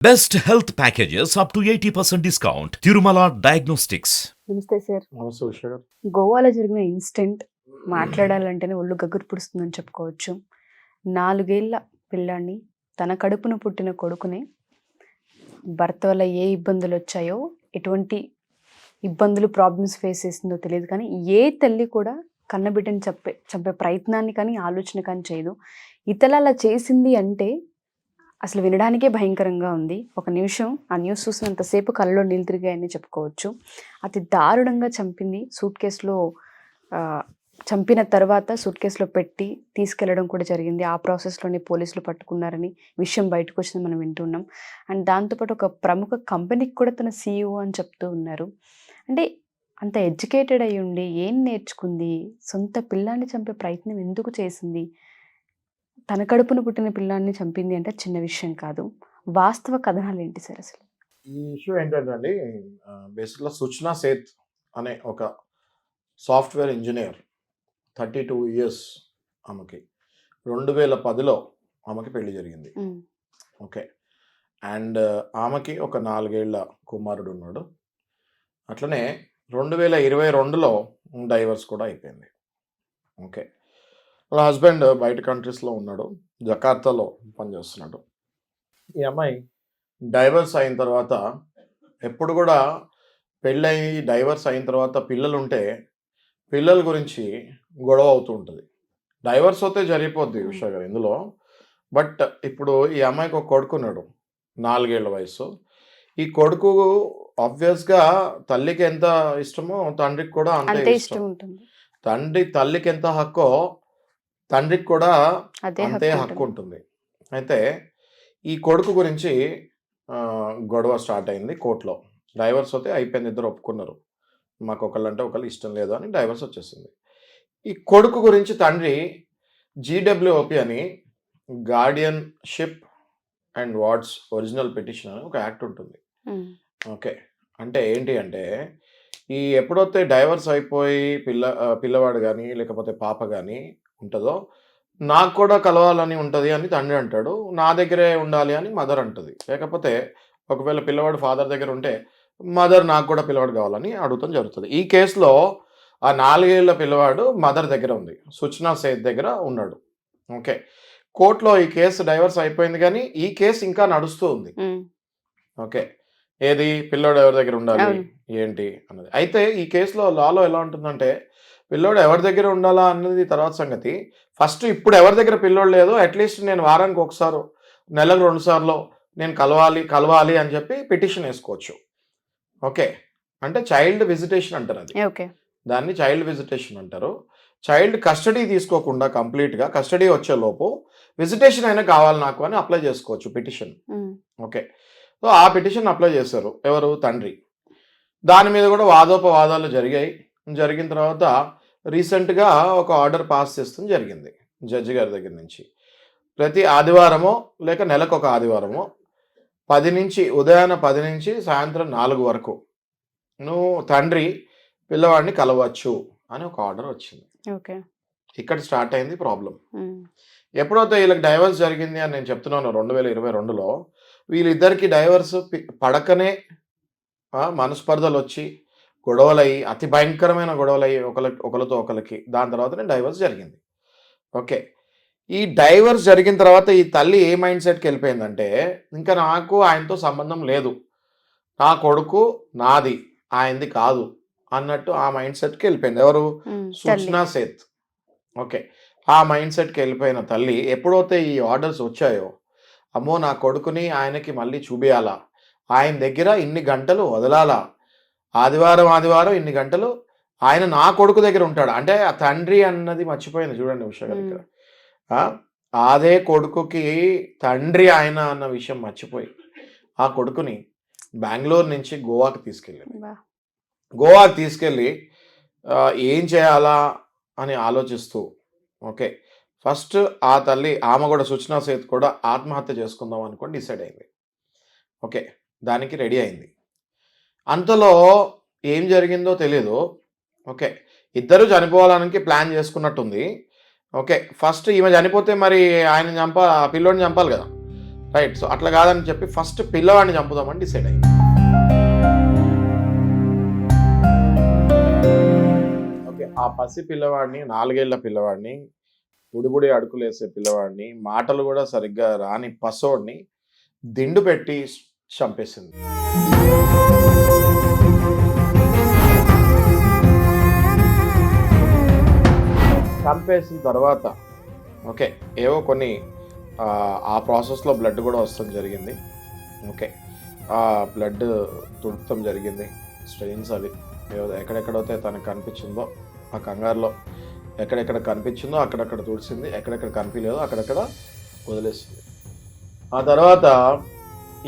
Best health packages up to 80% discount. Tirumala Diagnostics. నమస్తే sir. నమస్తే ఉషా గారు. గోవాలో జరిగిన ఇన్సిడెంట్ మాట్లాడాలంటేనే ఒళ్ళు గగురు పుడుస్తుందని చెప్పుకోవచ్చు. 4 ఏళ్ల పిల్లాడిని, తన కడుపున పుట్టిన కొడుకుని భర్త వల్ల ఏ ఇబ్బందులు వచ్చాయో, ఎటువంటి ఇబ్బందులు ప్రాబ్లమ్స్ ఫేస్ చేసిందో తెలియదు, కానీ ఏ తల్లి కూడా కన్నబిడ్డని చంపే ప్రయత్నాన్ని కానీ ఆలోచన కానీ చేయదు. ఇతల అలా చేసింది అంటే అసలు వినడానికే భయంకరంగా ఉంది. ఒక నిమిషం ఆ న్యూస్ చూసినంతసేపు కళ్ళలో నీళ్ళు తిరిగాయని చెప్పుకోవచ్చు. అతి దారుణంగా చంపింది. సూట్ కేసులో చంపిన తర్వాత సూట్ కేసులో పెట్టి తీసుకెళ్లడం కూడా జరిగింది. ఆ ప్రాసెస్లోనే పోలీసులు పట్టుకున్నారని విషయం బయటకు వచ్చింది మనం వింటున్నాం. అండ్ దాంతోపాటు ఒక ప్రముఖ కంపెనీకి కూడా తన CEO అని చెప్తూ ఉన్నారు. అంటే అంత ఎడ్యుకేటెడ్ అయి ఉండి ఏం నేర్చుకుంది? సొంత పిల్లాన్ని చంపే ప్రయత్నం ఎందుకు చేసింది? తన కడుపున పుట్టిన పిల్లాన్ని చంపింది అంటే చిన్న విషయం కాదు. వాస్తవ కథనాలు ఏంటి సార్ అసలు? ఈ ఇష్యూ ఏంటంటే అండి, బేసిక్గా సుచనా సేత్ అనే ఒక సాఫ్ట్వేర్ ఇంజనీర్, 32 ఇయర్స్ ఆమెకి. 2010లో ఆమెకి పెళ్లి జరిగింది. ఓకే. అండ్ ఆమెకి ఒక 4 ఏళ్ల కుమారుడు ఉన్నాడు. అట్లనే 2022లో డైవర్స్ కూడా అయిపోయింది. ఓకే. వాళ్ళ హస్బెండ్ బయట కంట్రీస్లో ఉన్నాడు, జకార్తాలో పనిచేస్తున్నాడు. ఈ అమ్మాయి డైవర్స్ అయిన తర్వాత ఎప్పుడు కూడా పెళ్ళయి డైవర్స్ అయిన తర్వాత పిల్లలు ఉంటే పిల్లల గురించి గొడవ అవుతూ ఉంటుంది. డైవర్స్ అయితే జరిగిపోద్ది ఉషా గారు ఇందులో. బట్ ఇప్పుడు ఈ అమ్మాయికి ఒక కొడుకున్నాడు, 4 ఏళ్ల వయసు. ఈ కొడుకు ఆబ్వియస్గా తల్లికి ఎంత ఇష్టమో తండ్రికి కూడా అంతే ఇష్టం ఉంటుంది. తల్లికి ఎంత హక్కో తండ్రికి కూడా అదే అంతే హక్కు ఉంటుంది. అయితే ఈ కొడుకు గురించి గొడవ స్టార్ట్ అయింది కోర్టులో. డైవర్స్ అయితే అయిపోయింది, ఇద్దరు ఒప్పుకున్నారు, మాకు ఒకళ్ళంటే ఒకళ్ళు ఇష్టం లేదు అని డైవర్స్ వచ్చేసింది. ఈ కొడుకు గురించి తండ్రి GWOP అని, guardianship and wards original petition అని ఒక యాక్ట్ ఉంటుంది. ఓకే. అంటే ఏంటి అంటే, ఈ ఎప్పుడైతే డైవర్స్ అయిపోయి పిల్లవాడు కానీ లేకపోతే పాప కానీ ఉంటుందో, నాకు కూడా కలవాలని ఉంటుంది అని తండ్రి అంటాడు, నా దగ్గరే ఉండాలి అని మదర్ అంటుంది. లేకపోతే ఒకవేళ పిల్లవాడు ఫాదర్ దగ్గర ఉంటే మదర్ నాకు కూడా పిల్లవాడు కావాలని అడుగుతాం జరుగుతుంది. ఈ కేసులో ఆ 4 ఏళ్ల పిల్లవాడు మదర్ దగ్గర ఉంది, సుచనా సేత్ దగ్గర ఉన్నాడు. ఓకే. కోర్టులో ఈ కేసు డైవర్స్ అయిపోయింది, కానీ ఈ కేసు ఇంకా నడుస్తూ ఉంది. ఓకే. ఏది పిల్లోడు ఎవరి దగ్గర ఉండాలి ఏంటి అన్నది. అయితే ఈ కేసులో లాలో ఎలా ఉంటుందంటే, పిల్లోడు ఎవరి దగ్గర ఉండాలా అన్నది తర్వాత సంగతి. ఫస్ట్ ఇప్పుడు ఎవరి దగ్గర పిల్లోడు లేదో అట్లీస్ట్ నేను వారానికి ఒకసారి, నెలకు 2 సార్లు నేను కలవాలి అని చెప్పి పిటిషన్ వేసుకోవచ్చు. ఓకే. అంటే చైల్డ్ విజిటేషన్ అంటారు అది. దాన్ని చైల్డ్ విజిటేషన్ అంటారు. చైల్డ్ కస్టడీ తీసుకోకుండా కంప్లీట్గా కస్టడీ వచ్చేలోపు విజిటేషన్ అయినా కావాలి నాకు అని అప్లై చేసుకోవచ్చు పిటిషన్. ఓకే. సో ఆ పిటిషన్ అప్లై చేశారు ఎవరు? తండ్రి. దాని మీద కూడా వాదోపవాదాలు జరిగిన తర్వాత రీసెంట్గా ఒక ఆర్డర్ పాస్ చేస్తుంది జరిగింది జడ్జి గారి దగ్గర నుంచి. ప్రతి ఆదివారమో లేక నెలకు ఒక ఆదివారమో ఉదయాన 10 నుంచి సాయంత్రం 4 వరకు నువ్వు తండ్రి పిల్లవాడిని కలవచ్చు అని ఒక ఆర్డర్ వచ్చింది. ఇక్కడ స్టార్ట్ అయింది ప్రాబ్లం. ఎప్పుడైతే వీళ్ళకి డైవర్స్ జరిగింది అని నేను చెప్తున్నాను 2022లో, వీళ్ళిద్దరికి డైవర్స్ పడకనే మనస్పర్ధలు వచ్చి గొడవలయ్యి, అతి భయంకరమైన గొడవలయ్యి ఒకరితో ఒకరికి, దాని తర్వాతనే డైవర్స్ జరిగింది. ఓకే. ఈ డైవర్స్ జరిగిన తర్వాత ఈ తల్లి ఏ మైండ్ సెట్కి వెళ్ళిపోయిందంటే, ఇంకా నాకు ఆయనతో సంబంధం లేదు, నా కొడుకు నాది, ఆయనది కాదు అన్నట్టు ఆ మైండ్ సెట్కి వెళ్ళిపోయింది. ఎవరు? సుచనా సేత్. ఓకే. ఆ మైండ్ సెట్కి వెళ్ళిపోయిన తల్లి ఎప్పుడైతే ఈ ఆర్డర్స్ వచ్చాయో, అమ్మో నా కొడుకుని ఆయనకి మళ్ళీ చూపియాలా, ఆయన దగ్గర ఇన్ని గంటలు వదలాలా, ఆదివారం ఇన్ని గంటలు ఆయన నా కొడుకు దగ్గర ఉంటాడు అంటే ఆ తండ్రి అన్నది మర్చిపోయింది. చూడండి ఉషా గారు ఇక్కడ. అదే కొడుకుకి తండ్రి ఆయన అన్న విషయం మర్చిపోయి ఆ కొడుకుని బెంగళూరు నుంచి గోవాకి తీసుకెళ్ళి ఏం చేయాలా అని ఆలోచిస్తూ, ఓకే, ఫస్ట్ ఆ తల్లి ఆమె కూడా సుచనా సేత్ కూడా ఆత్మహత్య చేసుకుందాం అనుకొని డిసైడ్ అయింది. ఓకే. దానికి రెడీ అయింది. అంతలో ఏం జరిగిందో తెలియదు. ఓకే. ఇద్దరు చనిపోవాలని ప్లాన్ చేసుకున్నట్టుంది. ఓకే. ఫస్ట్ ఈమె చనిపోతే మరి ఆయన ఆ పిల్లోడిని చంపాలి కదా. రైట్. సో అట్లా కాదని చెప్పి ఫస్ట్ పిల్లవాడిని చంపుదామని డిసైడ్ అయ్యింది. ఓకే, ఆ పసి పిల్లవాడిని, 4 ఏళ్ల పిల్లవాడిని, బుడిబుడి అడుకులేసే పిల్లవాడిని, మాటలు కూడా సరిగ్గా రాని పసోడిని దిండు పెట్టి చంపేసింది. చంపేసిన తర్వాత ఓకే, ఏవో కొన్ని ఆ ప్రాసెస్లో బ్లడ్ కూడా వస్తాం జరిగింది. ఓకే, ఆ బ్లడ్ తుడపడం జరిగింది. స్ట్రెయిన్స్ అవి ఎక్కడెక్కడైతే తనకు కనిపించిందో ఆ కంగారులో ఎక్కడెక్కడ కనిపించిందో అక్కడక్కడ తుడిసింది, ఎక్కడెక్కడ కనిపించలేదో అక్కడక్కడ వదిలేసింది. ఆ తర్వాత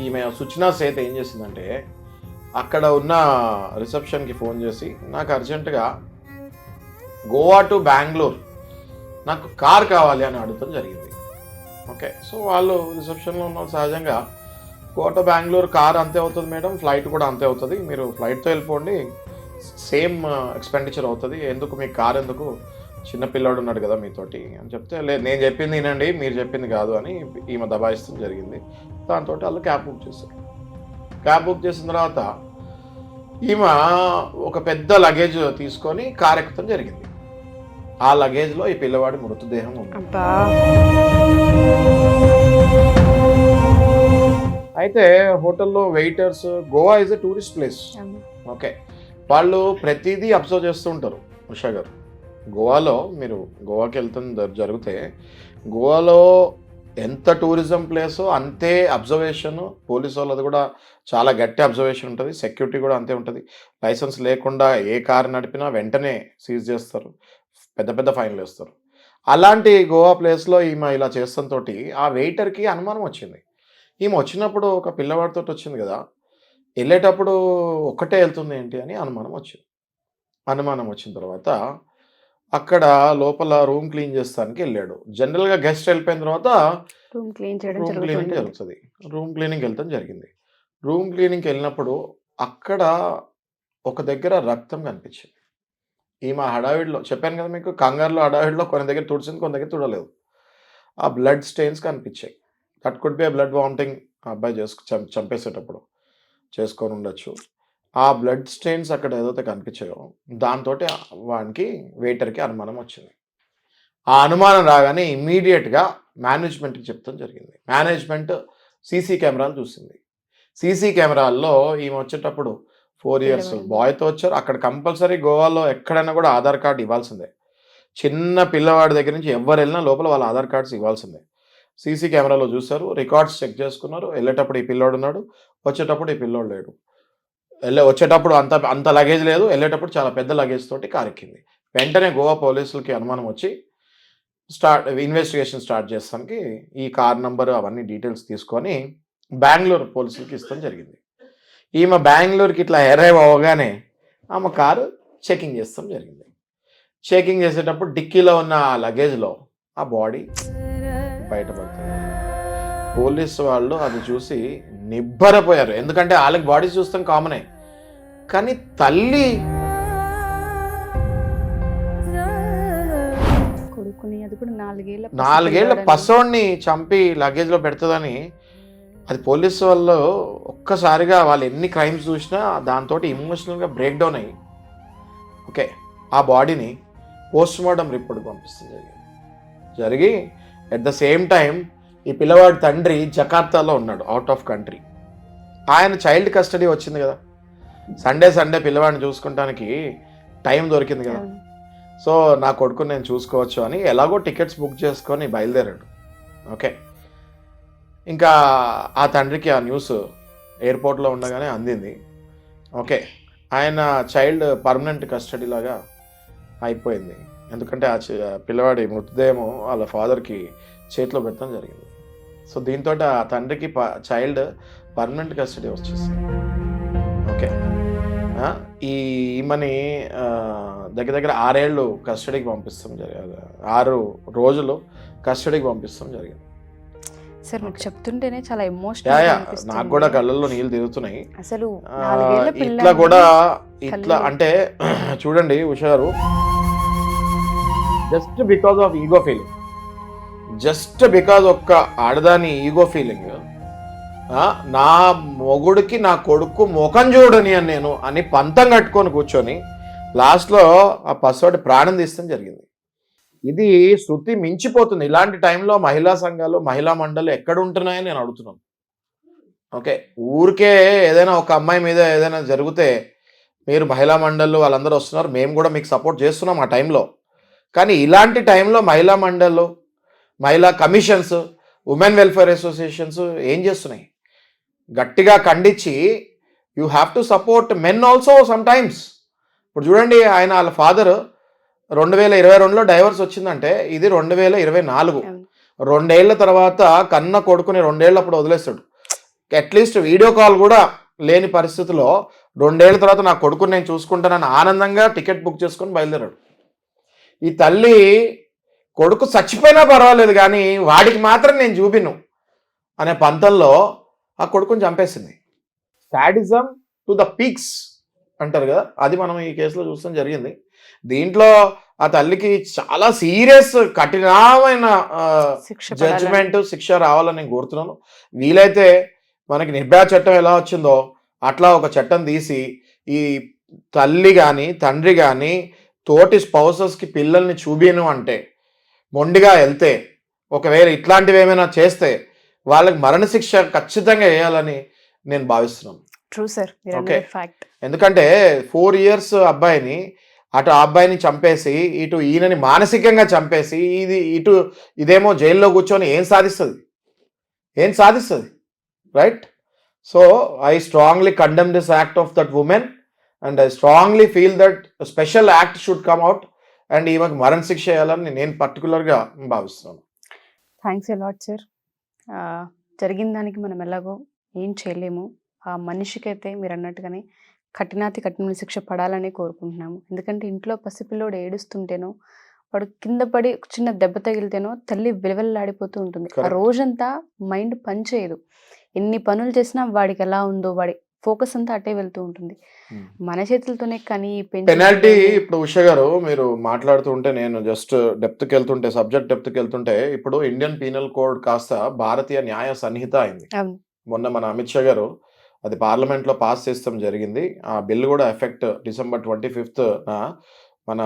ఈమె సుచనా సేత్ ఏం చేసిందంటే అక్కడ ఉన్న రిసెప్షన్కి ఫోన్ చేసి నాకు అర్జెంటుగా గోవా టు బెంగళూరు నాకు కార్ కావాలి అని అడగడం జరిగింది. ఓకే, సో వాళ్ళు రిసెప్షన్లో ఉన్న సహజంగా గోవా టు బెంగళూరు కార్ అంతే అవుతుంది మేడం, ఫ్లైట్ కూడా అంతే అవుతుంది, మీరు ఫ్లైట్తో వెళ్ళిపోండి, సేమ్ ఎక్స్పెండిచర్ అవుతుంది, ఎందుకు మీకు కార్ ఎందుకు, చిన్న పిల్లాడు ఉన్నాడు కదా మీతోటి అని చెప్తే, లేదు నేను చెప్పింది వినండి, మీరు చెప్పింది కాదు అని ఈమె దబాయిస్తాం జరిగింది. దాంతో వాళ్ళు క్యాబ్ బుక్ చేశారు. క్యాబ్ బుక్ చేసిన తర్వాత ఈమె ఒక పెద్ద లగేజ్ తీసుకొని కార్ ఎక్కుతాం జరిగింది. ఆ లగేజ్లో ఈ పిల్లవాడి మృతదేహం ఉంది. అయితే హోటల్లో waiters, Goa is a tourist place. Okay, వాళ్ళు ప్రతిదీ అబ్జర్వ్ చేస్తూ ఉంటారు. ఉషా గారు, గోవాలో మీరు గోవాకి వెళ్తున్న జరిగితే గోవాలో ఎంత టూరిజం ప్లేసో అంతే అబ్జర్వేషన్, పోలీసు వాళ్ళది కూడా చాలా గట్టి అబ్జర్వేషన్ ఉంటుంది, సెక్యూరిటీ కూడా అంతే ఉంటుంది. లైసెన్స్ లేకుండా ఏ కారు నడిపినా వెంటనే సీజ్ చేస్తారు, పెద్ద పెద్ద ఫైన్లు వేస్తారు. అలాంటి గోవా ప్లేస్లో ఈమె ఇలా చేస్తంతో ఆ వెయిటర్కి అనుమానం వచ్చింది. ఈమె వచ్చినప్పుడు ఒక పిల్లవాడితో వచ్చింది కదా, వెళ్ళేటప్పుడు ఒక్కటే వెళ్తుంది ఏంటి అని అనుమానం వచ్చింది. అనుమానం వచ్చిన తర్వాత అక్కడ లోపల రూమ్ క్లీన్ చేస్తానికి వెళ్ళాడు. జనరల్గా గెస్ట్ వెళ్ళిపోయిన తర్వాత రూమ్ క్లీనింగ్ జరుగుతుంది. రూమ్ క్లీనింగ్ వెళ్తాం జరిగింది. రూమ్ క్లీనింగ్కి వెళ్ళినప్పుడు అక్కడ ఒక దగ్గర రక్తం కనిపించింది. ఈమె హడావిడిలో చెప్పాను కదా మీకు, కంగారులో హడావిడిలో కొన్ని దగ్గర తుడిచింది, కొన్ని దగ్గర తుడలేదు. ఆ బ్లడ్ స్టెయిన్స్ కనిపించాయి. That could be blood vomiting ఆ అబ్బాయి చంపేసేటప్పుడు చేసుకొని ఉండొచ్చు. ఆ బ్లడ్ స్టెయిన్స్ అక్కడ ఏదైతే కనిపించాయో దాంతో వానికి వెయిటర్కి అనుమానం వచ్చింది. ఆ అనుమానం రాగానే ఇమ్మీడియట్గా మేనేజ్మెంట్కి చెప్తాం జరిగింది. మేనేజ్మెంట్ సీసీ కెమెరాలు చూసింది. సీసీ కెమెరాల్లో ఈమె వచ్చేటప్పుడు 4 years బాయ్తో వచ్చారు. అక్కడ కంపల్సరీ గోవాలో ఎక్కడైనా కూడా ఆధార్ కార్డు ఇవ్వాల్సిందే. చిన్న పిల్లవాడి దగ్గర నుంచి ఎవరు వెళ్ళినా లోపల వాళ్ళ ఆధార్ కార్డ్స్ ఇవ్వాల్సిందే. సీసీ కెమెరాలో చూశారు, రికార్డ్స్ చెక్ చేసుకున్నారు. వెళ్ళేటప్పుడు ఈ పిల్లోడు ఉన్నాడు, వచ్చేటప్పుడు ఈ పిల్లోడు లేడు. వచ్చేటప్పుడు అంత లగేజ్ లేదు, వెళ్ళేటప్పుడు చాలా పెద్ద లగేజ్ తోటి కార్ ఎక్కింది. వెంటనే గోవా పోలీసులకి అనుమానం వచ్చి ఇన్వెస్టిగేషన్ స్టార్ట్ చేస్తానికి ఈ కార్ నంబర్ అవన్నీ డీటెయిల్స్ తీసుకొని బెంగళూరు పోలీసులకి ఇస్తాం జరిగింది. ఈమె బెంగళూరుకి ఇట్లా అరైవ్ అవ్వగానే ఆమె కారు చెకింగ్ చేస్తాం జరిగింది. చెకింగ్ చేసేటప్పుడు డిక్కీలో ఉన్న ఆ లగేజ్లో ఆ బాడీ బయటపడుతుంది. పోలీసు వాళ్ళు అది చూసి నిబ్బరపోయారు. ఎందుకంటే వాళ్ళకి బాడీ చూస్తాం కామనే, కానీ తల్లి కొడుకుని, అది కూడా 4 ఏళ్ల పసోడిని చంపి లగేజ్లో పెడుతుందని, అది పోలీసు వాళ్ళు ఒక్కసారిగా వాళ్ళు ఎన్ని క్రైమ్స్ చూసినా దాంతో ఎమోషనల్గా బ్రేక్ డౌన్ అయ్యి ఓకే ఆ బాడీని పోస్ట్ మార్టం రిపోర్ట్కి పంపిస్తుంది జరిగి అట్ ద సేమ్ టైం ఈ పిల్లవాడి తండ్రి జకార్తాలో ఉన్నాడు, అవుట్ ఆఫ్ కంట్రీ. ఆయన చైల్డ్ కస్టడీ వచ్చింది కదా, సండే పిల్లవాడిని చూసుకుంటానికి టైం దొరికింది కదా, సో నా కొడుకుని నేను చూసుకోవచ్చు అని ఎలాగో టికెట్స్ బుక్ చేసుకొని బయలుదేరాడు. ఓకే, ఇంకా ఆ తండ్రికి ఆ న్యూస్ ఎయిర్పోర్ట్లో ఉండగానే అందింది. ఓకే, ఆయన చైల్డ్ పర్మనెంట్ కస్టడీ లాగా అయిపోయింది. ఎందుకంటే ఆ పిల్లవాడి మృతదేహం వాళ్ళ ఫాదర్కి చేతిలో పెట్టడం జరిగింది. సో దీంతో ఆ తండ్రికి చైల్డ్ పర్మనెంట్ కస్టడీ వచ్చేసింది. ఓకే, ఈమెని దగ్గర 6 ఏళ్ళు కస్టడీకి పంపిస్తాం జరిగింది, 6 రోజులు కస్టడీకి పంపిస్తాం జరిగింది. సార్ మీకు చెప్తుంటేనే చాలా ఎమోషనల్ నాకు కూడా కళ్ళల్లో నీళ్ళు తిరుగుతున్నాయి. అసలు ఇట్లా కూడా ఇట్లా అంటే చూడండి ఉషా గారు, just because of ego feeling, just because ఒక్క ఆడదాని ఈగో ఫీలింగ్ నా మొగుడికి నా కొడుకు ముఖం చూడని అని నేను అని పంతం కట్టుకొని కూర్చొని లాస్ట్లో ఆ పసివాడి ప్రాణం తీస్తాం జరిగింది. ఇది శృతి మించిపోతుంది. ఇలాంటి టైంలో మహిళా సంఘాలు మహిళా మండలి ఎక్కడ ఉంటున్నాయని నేను అడుగుతున్నాను. ఓకే, ఊరికే ఏదైనా ఒక అమ్మాయి మీద ఏదైనా జరిగితే మీరు మహిళా మండళ్ళు వాళ్ళందరూ వస్తున్నారు, మేము కూడా మీకు సపోర్ట్ చేస్తున్నాం ఆ టైంలో. కానీ ఇలాంటి టైంలో మహిళా మండళ్ళు, మహిళా కమిషన్స్, ఉమెన్ వెల్ఫేర్ అసోసియేషన్స్ ఏం చేస్తున్నాయి? గట్టిగా ఖండించి you have to support men also some times. ఇప్పుడు చూడండి, ఆయన వాళ్ళ ఫాదర్ 2022లో డైవర్స్ వచ్చిందంటే ఇది 2024. 2 ఏళ్ల తర్వాత కన్న కొడుకుని 2 ఏళ్ళప్పుడు వదిలేస్తాడు. అట్లీస్ట్ వీడియో కాల్ కూడా లేని పరిస్థితిలో 2 ఏళ్ల తర్వాత నా కొడుకుని నేను చూసుకుంటానని ఆనందంగా టికెట్ బుక్ చేసుకొని బయలుదేరాడు. ఈ తల్లి కొడుకు చచ్చిపోయినా పర్వాలేదు కానీ వాడికి మాత్రం నేను చూపిను అనే పంతంలో ఆ కొడుకుని చంపేసింది. సాడిజం టు ద పీక్స్ అంటారు కదా, అది మనం ఈ కేసులో చూస్తాం జరిగింది. దీంట్లో ఆ తల్లికి చాలా సీరియస్ కఠినమైన జడ్జిమెంట్, శిక్ష రావాలని నేను కోరుతున్నాను. వీలైతే మనకి నిర్భయ చట్టం ఎలా వచ్చిందో అట్లా ఒక చట్టం తీసి ఈ తల్లి కానీ తండ్రి కానీ తోటి స్పౌసెస్కి పిల్లల్ని చూపిను అంటే మొండిగా వెళ్తే, ఒకవేళ ఇట్లాంటివి ఏమైనా చేస్తే వాళ్ళకి మరణశిక్ష ఖచ్చితంగా వేయాలని నేను భావిస్తున్నాను. ట్రూ సార్, ఓకే, ఎందుకంటే 4 years అబ్బాయిని అటు ఆ అబ్బాయిని చంపేసి ఇటు ఈయనని మానసికంగా చంపేసి ఇదేమో జైల్లో కూర్చొని ఏం సాధిస్తుంది? Right? So I strongly condemn this act of that women and I strongly feel that special act should come out and ఈమెకు మరణ శిక్ష వేయాలని నేను పర్టికులర్గా భావిస్తున్నాను. Thanks a lot sir. జరిగిన దానికి మనం ఎలాగో ఏం చేయలేము. ఆ మనిషికైతే మీరు అన్నట్టుగానే కఠిన శిక్ష పడాలని కోరుకుంటున్నాము. ఎందుకంటే ఇంట్లో పసిపిల్లోడు ఏడుస్తుంటేనో, వాడు కింద పడి చిన్న దెబ్బ తగిలితేనో తల్లి విలవెల్లాడిపోతూ ఉంటుంది. ఆ రోజంతా మైండ్ పని చేయదు. ఎన్ని పనులు చేసినా వాడికి ఎలా ఉందో వాడి ఫోకస్ అంతా అటే వెళ్తూ ఉంటుంది. మన చేతులతోనే కానీ పెనాల్టీ. ఇప్పుడు ఉష గారు మీరు మాట్లాడుతూ ఉంటే నేను జస్ట్ సబ్జెక్ట్ డెప్త్కి వెళ్తుంటే ఇప్పుడు ఇండియన్ పీనల్ కోడ్ కాస్త భారతీయ న్యాయ సంహిత అయింది. మొన్న మన అమిత్ షా గారు అది పార్లమెంట్లో పాస్ చేస్తాం జరిగింది. ఆ బిల్ కూడా ఎఫెక్ట్ December 25th మన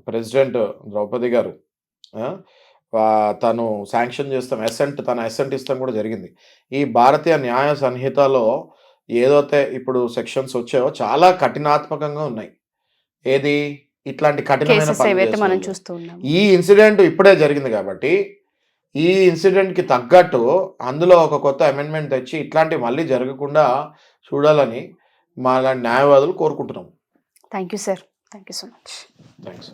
ప్రెసిడెంట్ ద్రౌపది గారు తను శాంక్షన్ చేస్తాం, తన అసెంట్ ఇస్తాం కూడా జరిగింది. ఈ భారతీయ న్యాయ సంహితలో ఏదైతే ఇప్పుడు సెక్షన్స్ వచ్చాయో చాలా కఠినాత్మకంగా ఉన్నాయి. ఏది ఇట్లాంటి కఠినమైన ఈ ఇన్సిడెంట్ ఇప్పుడే జరిగింది కాబట్టి ఈ ఇన్సిడెంట్కి తగ్గట్టు అందులో ఒక కొత్త అమెండ్మెంట్ తెచ్చి ఇట్లాంటివి మళ్ళీ జరగకుండా చూడాలని మా న్యాయవాదులు కోరుకుంటున్నాం. Thank you sir. Thank you so much. Thanks.